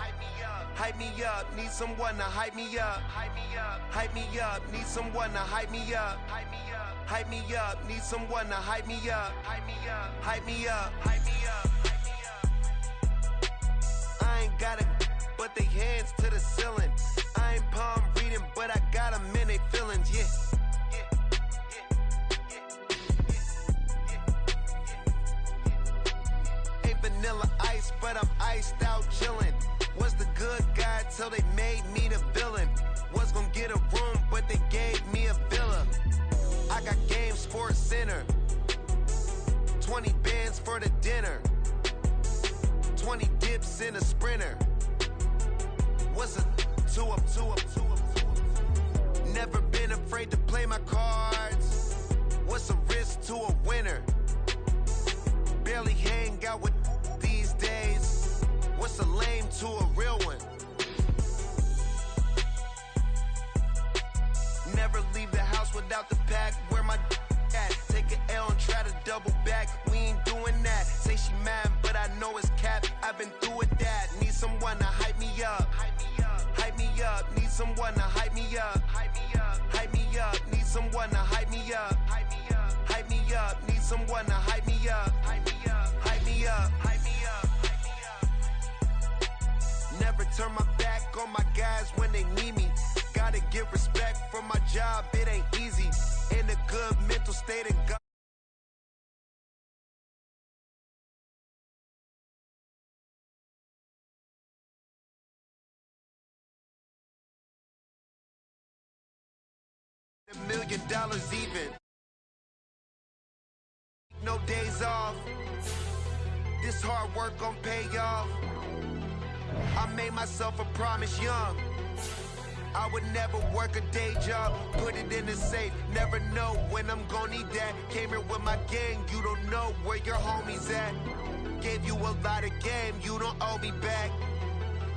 Hype me up. Need someone to hype me up. Hype me up. Hype me up. Need someone to hype me up. Hype me up. Hype me up. Need someone to hype me up. Hype me up. Hype me up. Hype me up. I ain't got it, but they hands to the ceiling. I ain't palm reading, but I got them in they feelings, yeah. Ain't vanilla ice, but I'm iced out chillin'. Was the good guy till they made me the villain. Was gonna get a room, but they gave me a villa. I got Game Sports Center. 20 bands for the dinner. 20 dips in a sprinter. What's a two up? Never been afraid to play my cards. What's a risk to a winner? Barely hang out with these days. What's a lame to a real one? Never leave the house without the pack. Where my at? Take an L and try to double back. We ain't doing that. Say she mad, but I know it's cap. I've been through with that. Need someone to hype me up. Hype me up. Need someone to hype me up. Hype me up. Hype me up. Need someone to hype me up. Hype me up. Hype me up. Need someone to hype me up. Hype me up. Hype me up. Hype me up. Never turn my back on my guys when they need me. Gotta give respect for my job. It ain't easy. In a good mental state of God. $1 million even. No days off. This hard work gon' pay off. I made myself a promise young. I would never work a day job, put it in the safe. Never know when I'm gon' need that. Came here with my gang, you don't know where your homies at. Gave you a lot of game, you don't owe me back.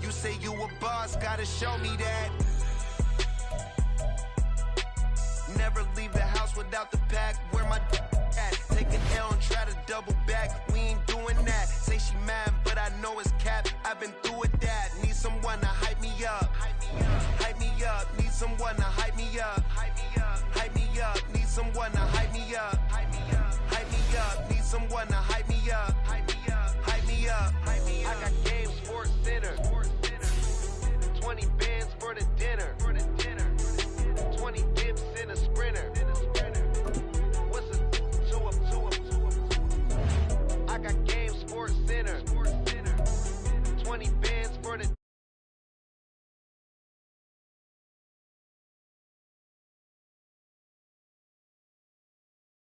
You say you a boss, gotta show me that. Never leave the house without the pack. Where my at? Take an L and try to